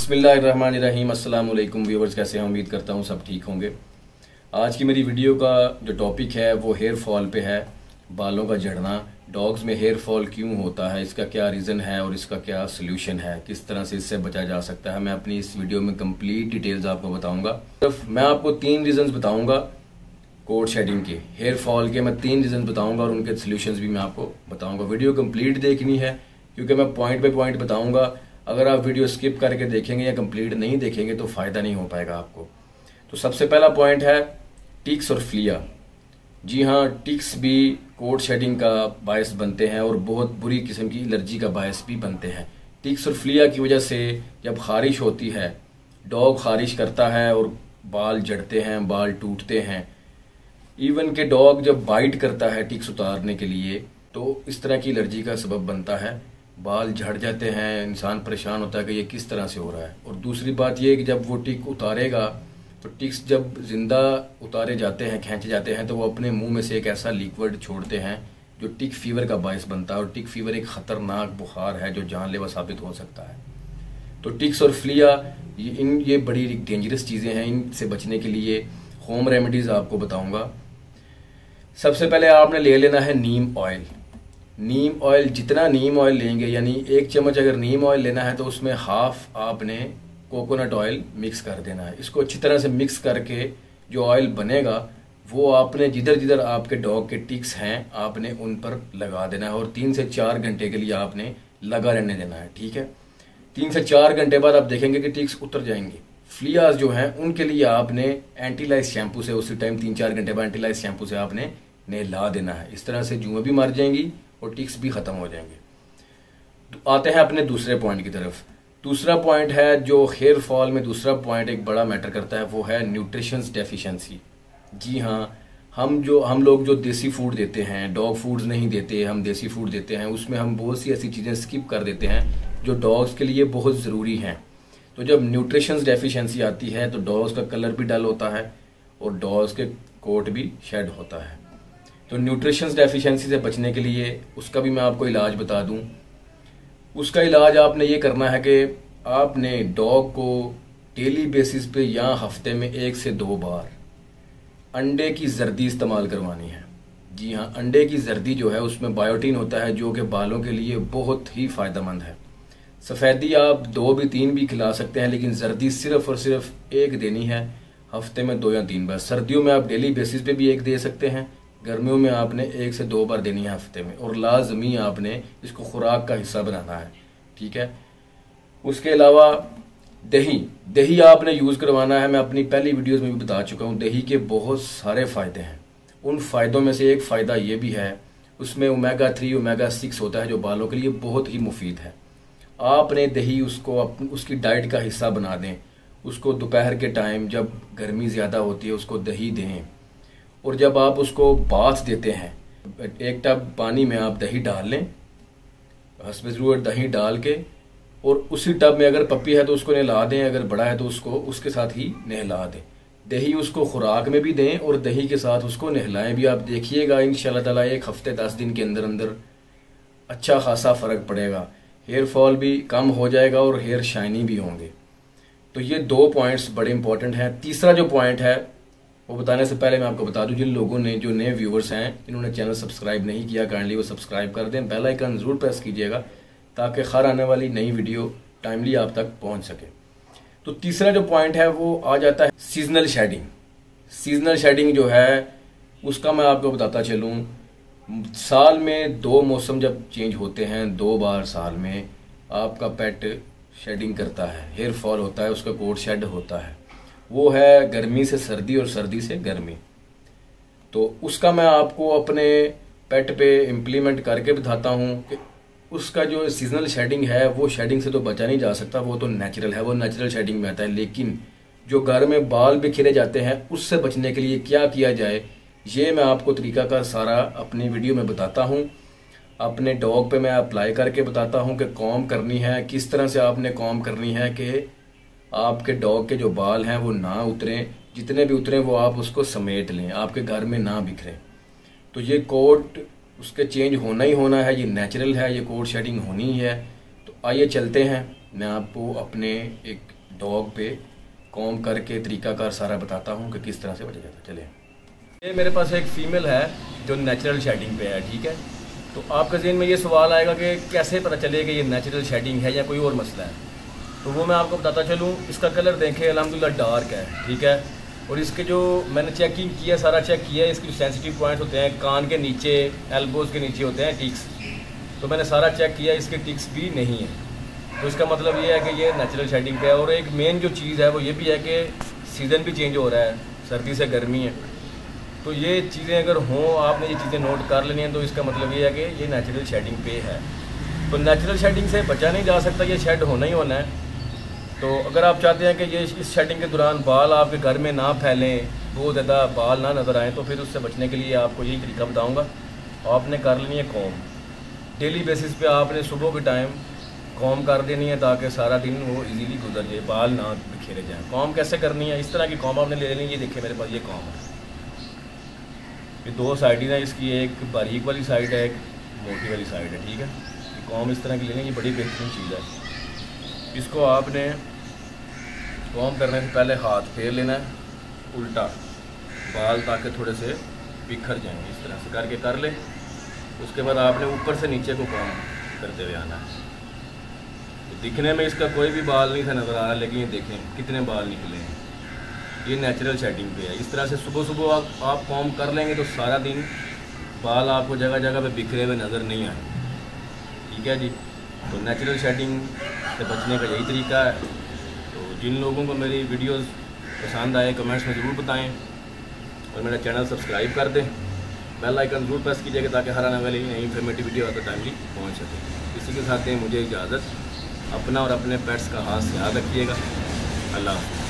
बिस्मिल्लाहिर्रहमानिर्रहीम। अस्सलाम वालेकुम व्यूवर्स, कैसे हैं? उम्मीद करता हूं सब ठीक होंगे। आज की मेरी वीडियो का जो टॉपिक है वो हेयर फॉल पे है, बालों का झड़ना। डॉग्स में हेयर फॉल क्यों होता है, इसका क्या रीज़न है और इसका क्या सोल्यूशन है, किस तरह से इससे बचा जा सकता है, मैं अपनी इस वीडियो में कंप्लीट डिटेल्स आपको बताऊंगा। मैं आपको 3 रीज़न्स बताऊंगा कोट शेडिंग के, हेयर फॉल के। मैं 3 रीज़न बताऊंगा और उनके सोल्यूशंस भी मैं आपको बताऊंगा। वीडियो कंप्लीट देखनी है क्योंकि मैं पॉइंट बाय पॉइंट बताऊंगा। अगर आप वीडियो स्किप करके देखेंगे या कंप्लीट नहीं देखेंगे तो फ़ायदा नहीं हो पाएगा आपको। तो सबसे पहला पॉइंट है टिक्स और फ्लिया। जी हाँ, टिक्स भी कोट शेडिंग का बायस बनते हैं और बहुत बुरी किस्म की एलर्जी का बायस भी बनते हैं। टिक्स और फ्लिया की वजह से जब खारिश होती है, डॉग खारिश करता है और बाल झड़ते हैं, बाल टूटते हैं। इवन के डॉग जब बाइट करता है टिक्स उतारने के लिए तो इस तरह की एलर्जी का सबब बनता है, बाल झड़ जाते हैं। इंसान परेशान होता है कि ये किस तरह से हो रहा है। और दूसरी बात ये कि जब वो टिक उतारेगा तो टिक्स जब जिंदा उतारे जाते हैं, खींचे जाते हैं, तो वो अपने मुंह में से एक ऐसा लिक्विड छोड़ते हैं जो टिक फीवर का बायस बनता है। और टिक फीवर एक खतरनाक बुखार है जो जानलेवा साबित हो सकता है। तो टिक्स और फ्लिया ये बड़ी डेंजरस चीज़ें हैं। इनसे बचने के लिए होम रेमेडीज़ आपको बताऊंगा। सबसे पहले आपने ले लेना है नीम ऑयल। नीम ऑयल, जितना नीम ऑयल लेंगे, यानी 1 चम्मच अगर नीम ऑयल लेना है तो उसमें हाफ आपने कोकोनट ऑयल मिक्स कर देना है। इसको अच्छी तरह से मिक्स करके जो ऑयल बनेगा वो आपने जिधर जिधर आपके डॉग के टिक्स हैं आपने उन पर लगा देना है और 3 से 4 घंटे के लिए आपने लगा रहने देना है। ठीक है, 3 से 4 घंटे बाद आप देखेंगे कि टिक्स उतर जाएंगे। फ्लियाज जो हैं उनके लिए आपने एंटीलाइज शैम्पू से उसी टाइम 3-4 घंटे बाद एंटीलाइज शैम्पू से आपने नहला देना है। इस तरह से जुएं भी मर जाएंगी और टिक्स भी खत्म हो जाएंगे। तो आते हैं अपने दूसरे पॉइंट की तरफ। दूसरा पॉइंट है जो हेयर फॉल में दूसरा पॉइंट एक बड़ा मैटर करता है, वो है न्यूट्रिशंस डेफिशिएंसी। जी हाँ, हम लोग जो देसी फूड देते हैं, डॉग फूड्स नहीं देते, हम देसी फूड देते हैं, उसमें हम बहुत सी ऐसी चीज़ें स्किप कर देते हैं जो डॉग्स के लिए बहुत ज़रूरी हैं। तो जब न्यूट्रिशंस डेफिशिएंसी आती है तो डॉग्स का कलर भी डल होता है और डॉग्स के कोट भी शेड होता है। तो न्यूट्रिशंस डेफिशिएंसी से बचने के लिए उसका भी मैं आपको इलाज बता दूं। उसका इलाज आपने ये करना है कि आपने डॉग को डेली बेसिस पे या हफ्ते में 1 से 2 बार अंडे की जर्दी इस्तेमाल करवानी है। जी हाँ, अंडे की जर्दी जो है उसमें बायोटीन होता है जो कि बालों के लिए बहुत ही फायदेमंद है। सफ़ेदी आप 2 भी 3 भी खिला सकते हैं, लेकिन जर्दी सिर्फ और सिर्फ 1 देनी है, हफ्ते में 2 या 3 बार। सर्दियों में आप डेली बेसिस पे भी 1 दे सकते हैं, गर्मियों में आपने 1 से 2 बार देनी है हफ्ते में। और लाजमी आपने इसको खुराक का हिस्सा बनाना है। ठीक है, उसके अलावा दही आपने यूज़ करवाना है। मैं अपनी पहली वीडियोस में भी बता चुका हूँ, दही के बहुत सारे फ़ायदे हैं। उन फ़ायदों में से एक फ़ायदा ये भी है, उसमें ओमेगा 3 ओमेगा 6 होता है जो बालों के लिए बहुत ही मुफीद है। आपने दही उसको उसकी डाइट का हिस्सा बना दें। उसको दोपहर के टाइम जब गर्मी ज़्यादा होती है उसको दही दें। और जब आप उसको बाथ देते हैं, 1 टब पानी में आप दही डाल लें, हस्बे ज़रूरत दही डाल के, और उसी टब में अगर पप्पी है तो उसको नहला दें, अगर बड़ा है तो उसको उसके साथ ही नहला दें। दही उसको खुराक में भी दें और दही के साथ उसको नहलाएं भी। आप देखिएगा इंशाल्लाह ताला 1 हफ्ते 10 दिन के अंदर अंदर अच्छा खासा फ़र्क पड़ेगा। हेयर फॉल भी कम हो जाएगा और हेयर शाइनी भी होंगे। तो ये 2 पॉइंट्स बड़े इंपॉर्टेंट हैं। तीसरा जो पॉइंट है वो बताने से पहले मैं आपको बता दूं, जिन लोगों ने, जो नए व्यूवर्स हैं, इन्होंने चैनल सब्सक्राइब नहीं किया, काइंडली वो सब्सक्राइब कर दें, बेल आइकन जरूर प्रेस कीजिएगा ताकि हर आने वाली नई वीडियो टाइमली आप तक पहुंच सके। तो तीसरा जो पॉइंट है वो आ जाता है सीजनल शेडिंग। सीजनल शेडिंग जो है उसका मैं आपको बताता चलूँ, साल में 2 मौसम जब चेंज होते हैं, 2 बार साल में आपका पेट शेडिंग करता है, हेयर फॉल होता है, उसका कोट शेड होता है। वो है गर्मी से सर्दी और सर्दी से गर्मी। तो उसका मैं आपको अपने पेट पे इम्प्लीमेंट करके बताता हूँ कि उसका जो सीजनल शेडिंग है वो शेडिंग से तो बचा नहीं जा सकता, वो तो नेचुरल है, वो नेचुरल शेडिंग में आता है। लेकिन जो घर में बाल बिखरे जाते हैं उससे बचने के लिए क्या किया जाए, ये मैं आपको तरीकाकार सारा अपनी वीडियो में बताता हूँ। अपने डॉग पे मैं अप्लाई करके बताता हूँ कि कॉम्ब करनी है, किस तरह से आपने कॉम्ब करनी है कि आपके डॉग के जो बाल हैं वो ना उतरें, जितने भी उतरें वो आप उसको समेट लें, आपके घर में ना बिखरें। तो ये कोट उसके चेंज होना ही होना है, ये नेचुरल है, ये कोट शेडिंग होनी ही है। तो आइए चलते हैं, मैं आपको अपने एक डॉग पे कॉम करके तरीका कार सारा बताता हूँ कि किस तरह से बचा जाता है। चलिए, ये मेरे पास एक फ़ीमेल है जो नेचुरल शेडिंग पे है, ठीक है। तो आपके ज़हन में ये सवाल आएगा कि कैसे पता चले कि ये नेचुरल शेडिंग है या कोई और मसला है। तो वो मैं आपको बताता चलूँ। इसका कलर देखें, अल्हम्दुलिल्लाह डार्क है, ठीक है। और इसके जो मैंने चेकिंग किया, सारा चेक किया है, इसके जो सेंसिटिव पॉइंट्स होते हैं कान के नीचे, एल्बोज़ के नीचे होते हैं टिक्स, तो मैंने सारा चेक किया, इसके टिक्स भी नहीं है। तो इसका मतलब ये है कि ये नेचुरल शेडिंग पे है। और एक मेन जो चीज़ है वो ये भी है कि सीज़न भी चेंज हो रहा है, सर्दी से गर्मी है। तो ये चीज़ें अगर हों, आपने ये चीज़ें नोट कर लेनी हैं, तो इसका मतलब ये है कि ये नेचुरल शेडिंग पे है। तो नेचुरल शेडिंग से बचा नहीं जा सकता, ये शेड होना ही होना है। तो अगर आप चाहते हैं कि ये इस शेडिंग के दौरान बाल आपके घर में ना फैलें, बहुत ज़्यादा बाल ना नज़र आएँ, तो फिर उससे बचने के लिए आपको यही तरीका बताऊँगा। आपने कर लेनी है कॉम, डेली बेसिस पे आपने सुबह के टाइम कॉम कर देनी है, ताकि सारा दिन वो इजीली गुजर जाए, बाल ना बिखेरे जाएँ। कॉम कैसे करनी है, इस तरह की कॉम आपने ले लेनी है। ये देखिए मेरे पास ये कॉम है, ये दो साइड हैं इसकी, एक बारीक वाली साइड है, एक मोटी वाली साइड है, ठीक है। ये कॉम इस तरह की लेनी है, ये बड़ी बेहतरीन चीज़ है। इसको आपने कॉम करने से पहले हाथ फेर लेना है उल्टा, बाल ताकि थोड़े से बिखर जाएंगे, इस तरह से करके कर ले। उसके बाद आपने ऊपर से नीचे को कॉम करते हुए आना है। तो दिखने में इसका कोई भी बाल नहीं था नज़र आ रहा, लेकिन ये देखें कितने बाल निकले हैं। ये नेचुरल शेडिंग पे है। इस तरह से सुबह सुबह आप कॉम कर लेंगे तो सारा दिन बाल आपको जगह जगह पे बिखरे हुए नज़र नहीं आएंगे, ठीक है जी। तो नेचुरल शेडिंग से बचने का यही तरीका है। तो जिन लोगों को मेरी वीडियोस पसंद आए कमेंट्स में ज़रूर बताएं, और मेरा चैनल सब्सक्राइब कर दें, बेल आइकन ज़रूर प्रेस कीजिएगा ताकि हर आने वाली नई इन्फॉर्मेटिव वीडियो आपको टाइमली पहुँच सके। इसी के साथ मुझे इजाज़त, अपना और अपने पेट्स का खास ख्याल रखिएगा। अल्लाह हाफ़िज़।